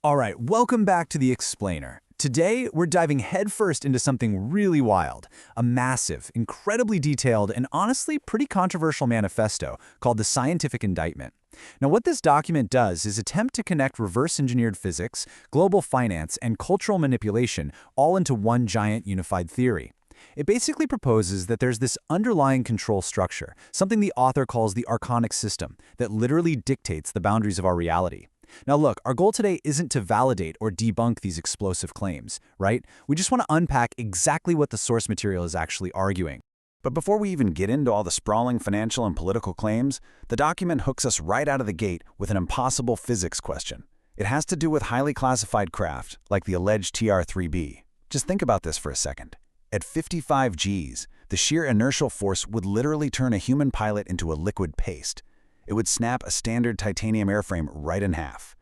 All right, welcome back to the Explainer. Today, we're diving headfirst into something really wild, a massive, incredibly detailed, and honestly pretty controversial manifesto called the Scientific Indictment. Now, what this document does is attempt to connect reverse-engineered physics, global finance, and cultural manipulation all into one giant unified theory. It basically proposes that there's this underlying control structure, something the author calls the Archonic system, that literally dictates the boundaries of our reality. Now look, our goal today isn't to validate or debunk these explosive claims, right? We just want to unpack exactly what the source material is actually arguing. But before we even get into all the sprawling financial and political claims, the document hooks us right out of the gate with an impossible physics question. It has to do with highly classified craft, like the alleged TR-3B. Just think about this for a second. At 55 Gs, the sheer inertial force would literally turn a human pilot into a liquid paste. It would snap a standard titanium airframe right in half.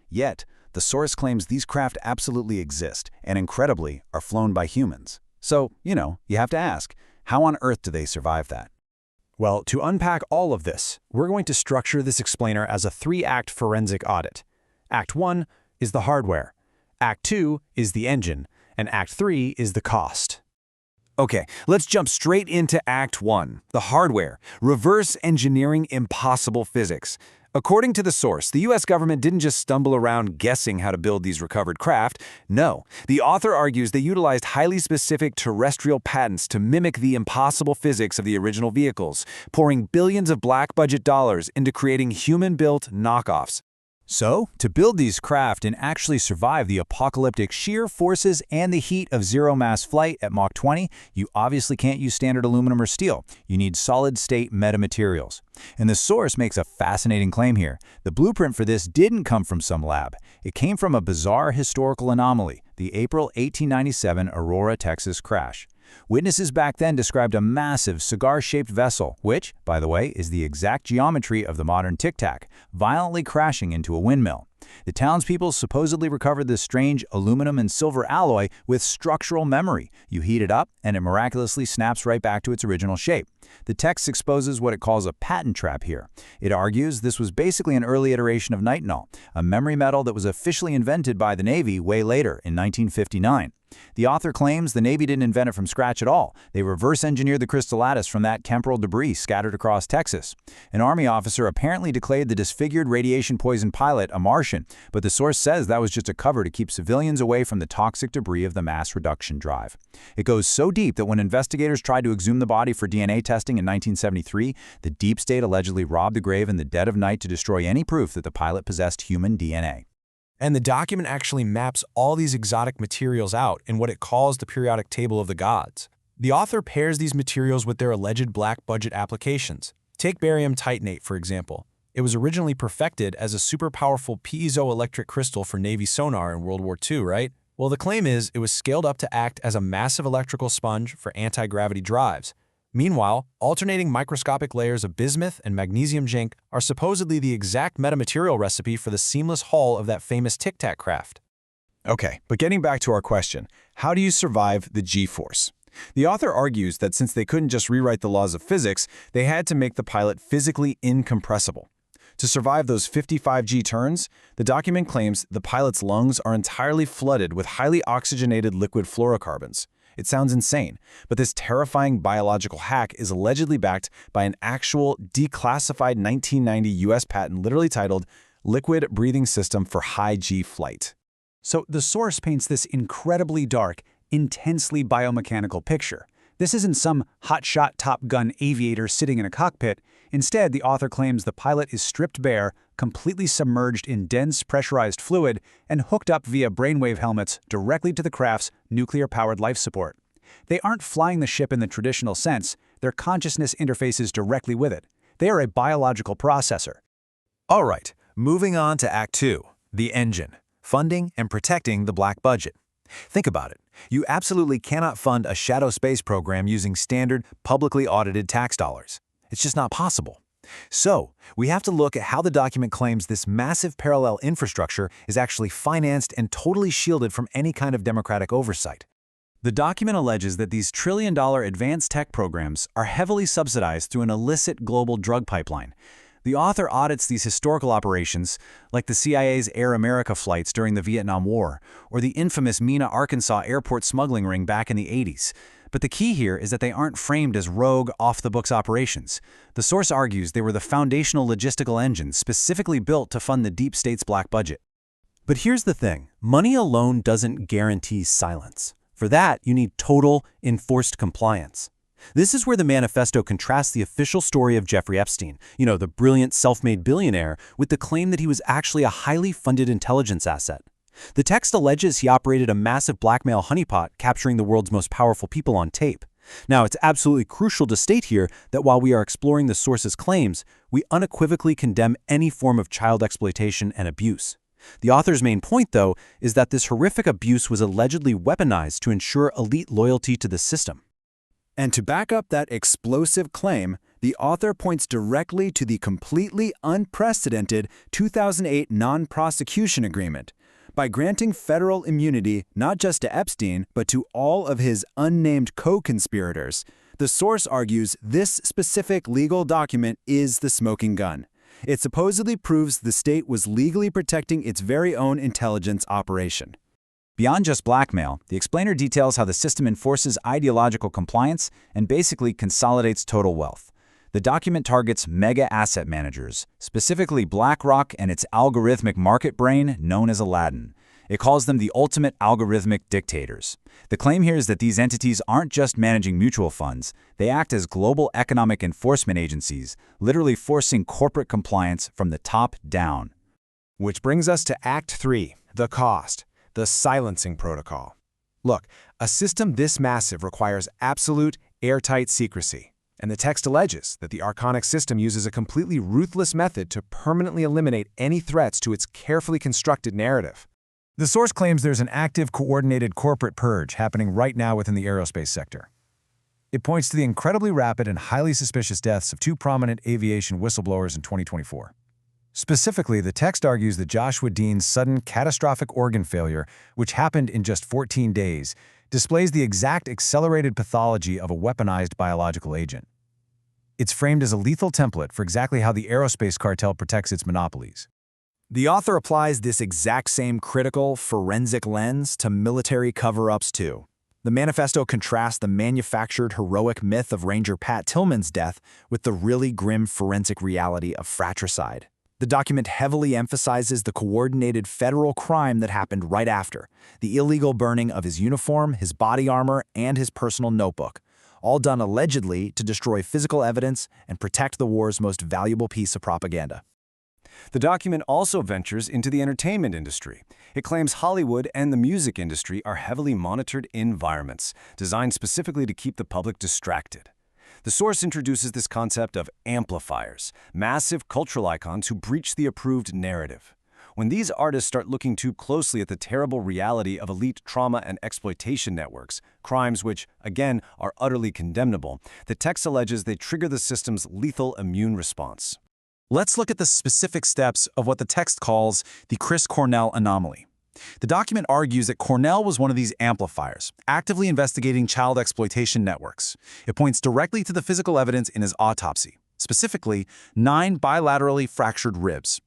Yet, the source claims these craft absolutely exist and, incredibly, are flown by humans. So, you have to ask, how on earth do they survive that? Well, to unpack all of this, we're going to structure this explainer as a three-act forensic audit. Act 1 is the hardware, Act 2 is the engine, and Act 3 is the cost. Okay, let's jump straight into Act 1, the hardware, reverse engineering impossible physics. According to the source, the US government didn't just stumble around guessing how to build these recovered craft. No, the author argues they utilized highly specific terrestrial patents to mimic the impossible physics of the original vehicles, pouring billions of black-budget dollars into creating human-built knockoffs. So, to build these craft and actually survive the apocalyptic shear forces and the heat of zero-mass flight at Mach 20, you obviously can't use standard aluminum or steel. You need solid-state metamaterials. And the source makes a fascinating claim here. The blueprint for this didn't come from some lab. It came from a bizarre historical anomaly, the April 1897 Aurora, Texas crash. Witnesses back then described a massive cigar-shaped vessel, which, by the way, is the exact geometry of the modern Tic Tac, violently crashing into a windmill. The townspeople supposedly recovered this strange aluminum and silver alloy with structural memory. You heat it up, and it miraculously snaps right back to its original shape. The text exposes what it calls a patent trap here. It argues this was basically an early iteration of Nitinol, a memory metal that was officially invented by the Navy way later, in 1959. The author claims the Navy didn't invent it from scratch at all. They reverse-engineered the crystal lattice from that temporal debris scattered across Texas. An Army officer apparently declared the disfigured radiation-poisoned pilot a Martian, but the source says that was just a cover to keep civilians away from the toxic debris of the mass reduction drive. It goes so deep that when investigators tried to exhume the body for DNA testing in 1973, the deep state allegedly robbed the grave in the dead of night to destroy any proof that the pilot possessed human DNA. And the document actually maps all these exotic materials out in what it calls the periodic table of the gods. The author pairs these materials with their alleged black-budget applications. Take barium titanate, for example. It was originally perfected as a super powerful piezoelectric crystal for Navy sonar in World War II, right? Well, the claim is it was scaled up to act as a massive electrical sponge for anti-gravity drives. Meanwhile, alternating microscopic layers of bismuth and magnesium zinc are supposedly the exact metamaterial recipe for the seamless hull of that famous Tic Tac craft. Okay, but getting back to our question, how do you survive the G-force? The author argues that since they couldn't just rewrite the laws of physics, they had to make the pilot physically incompressible. To survive those 55 G turns, the document claims the pilot's lungs are entirely flooded with highly oxygenated liquid fluorocarbons. It sounds insane, but this terrifying biological hack is allegedly backed by an actual declassified 1990 US patent literally titled Liquid Breathing System for High G Flight. So the source paints this incredibly dark, intensely biomechanical picture. This isn't some hotshot Top Gun aviator sitting in a cockpit. Instead, the author claims the pilot is stripped bare, completely submerged in dense pressurized fluid, and hooked up via brainwave helmets directly to the craft's nuclear-powered life support. They aren't flying the ship in the traditional sense. Their consciousness interfaces directly with it. They are a biological processor. All right, moving on to Act 2, the engine, funding and protecting the black budget. Think about it. You absolutely cannot fund a shadow space program using standard, publicly audited tax dollars. It's just not possible. So, we have to look at how the document claims this massive parallel infrastructure is actually financed and totally shielded from any kind of democratic oversight. The document alleges that these trillion-dollar advanced tech programs are heavily subsidized through an illicit global drug pipeline. The author audits these historical operations, like the CIA's Air America flights during the Vietnam War, or the infamous Mena, Arkansas airport smuggling ring back in the 80s. But the key here is that they aren't framed as rogue, off-the-books operations. The source argues they were the foundational logistical engines specifically built to fund the deep state's black budget. But here's the thing. Money alone doesn't guarantee silence. For that, you need total, enforced compliance. This is where the manifesto contrasts the official story of Jeffrey Epstein, the brilliant self-made billionaire, with the claim that he was actually a highly funded intelligence asset. The text alleges he operated a massive blackmail honeypot, capturing the world's most powerful people on tape. Now, it's absolutely crucial to state here that while we are exploring the source's claims, we unequivocally condemn any form of child exploitation and abuse. The author's main point, though, is that this horrific abuse was allegedly weaponized to ensure elite loyalty to the system. And to back up that explosive claim, the author points directly to the completely unprecedented 2008 non-prosecution agreement. By granting federal immunity not just to Epstein, but to all of his unnamed co-conspirators, the source argues this specific legal document is the smoking gun. It supposedly proves the state was legally protecting its very own intelligence operation. Beyond just blackmail, the explainer details how the system enforces ideological compliance and basically consolidates total wealth. The document targets mega asset managers, specifically BlackRock and its algorithmic market brain known as Aladdin. It calls them the ultimate algorithmic dictators. The claim here is that these entities aren't just managing mutual funds, they act as global economic enforcement agencies, literally forcing corporate compliance from the top down. Which brings us to Act 3, the cost. The silencing protocol. Look, a system this massive requires absolute, airtight secrecy, and the text alleges that the Archonic system uses a completely ruthless method to permanently eliminate any threats to its carefully constructed narrative. The source claims there's an active, coordinated corporate purge happening right now within the aerospace sector. It points to the incredibly rapid and highly suspicious deaths of two prominent aviation whistleblowers in 2024. Specifically, the text argues that Joshua Dean's sudden catastrophic organ failure, which happened in just 14 days, displays the exact accelerated pathology of a weaponized biological agent. It's framed as a lethal template for exactly how the aerospace cartel protects its monopolies. The author applies this exact same critical, forensic lens to military cover-ups too. The manifesto contrasts the manufactured heroic myth of Ranger Pat Tillman's death with the really grim forensic reality of fratricide. The document heavily emphasizes the coordinated federal crime that happened right after, the illegal burning of his uniform, his body armor, and his personal notebook, all done allegedly to destroy physical evidence and protect the war's most valuable piece of propaganda. The document also ventures into the entertainment industry. It claims Hollywood and the music industry are heavily monitored environments, designed specifically to keep the public distracted. The source introduces this concept of amplifiers, massive cultural icons who breach the approved narrative. When these artists start looking too closely at the terrible reality of elite trauma and exploitation networks, crimes which, again, are utterly condemnable, the text alleges they trigger the system's lethal immune response. Let's look at the specific steps of what the text calls the Cornell anomaly. The document argues that Cornell was one of these amplifiers, actively investigating child exploitation networks. It points directly to the physical evidence in his autopsy, specifically 9 bilaterally fractured ribs.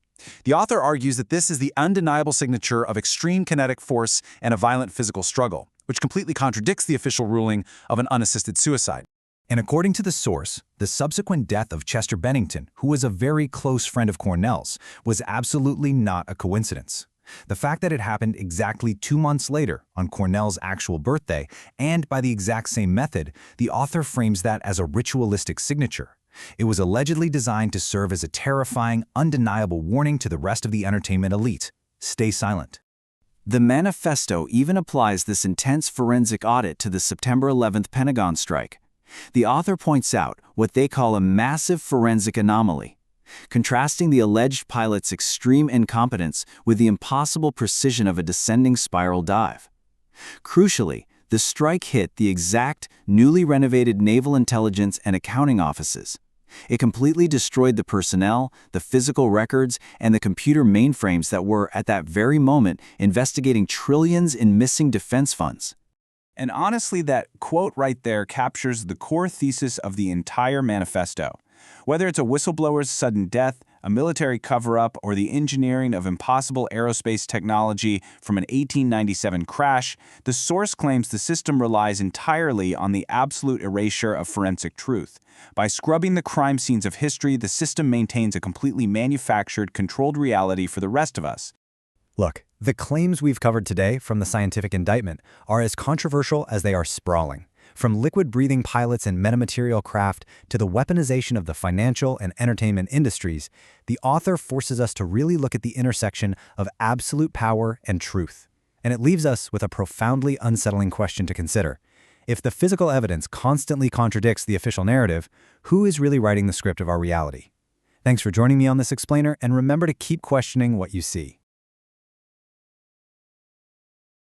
The author argues that this is the undeniable signature of extreme kinetic force and a violent physical struggle, which completely contradicts the official ruling of an unassisted suicide. And according to the source, the subsequent death of Chester Bennington, who was a very close friend of Cornell's, was absolutely not a coincidence. The fact that it happened exactly 2 months later, on Cornell's actual birthday, and by the exact same method, the author frames that as a ritualistic signature. It was allegedly designed to serve as a terrifying, undeniable warning to the rest of the entertainment elite. Stay silent. The manifesto even applies this intense forensic audit to the September 11th Pentagon strike. The author points out what they call a massive forensic anomaly, contrasting the alleged pilot's extreme incompetence with the impossible precision of a descending spiral dive. Crucially, the strike hit the exact, newly renovated Naval Intelligence and Accounting offices. It completely destroyed the personnel, the physical records, and the computer mainframes that were, at that very moment, investigating trillions in missing defense funds. And honestly, that quote right there captures the core thesis of the entire manifesto. Whether it's a whistleblower's sudden death, a military cover-up, or the engineering of impossible aerospace technology from an 1897 crash, the source claims the system relies entirely on the absolute erasure of forensic truth. By scrubbing the crime scenes of history, the system maintains a completely manufactured, controlled reality for the rest of us. Look, the claims we've covered today from the scientific indictment are as controversial as they are sprawling. From liquid-breathing pilots and metamaterial craft to the weaponization of the financial and entertainment industries, the author forces us to really look at the intersection of absolute power and truth. And it leaves us with a profoundly unsettling question to consider. If the physical evidence constantly contradicts the official narrative, who is really writing the script of our reality? Thanks for joining me on this explainer, and remember to keep questioning what you see.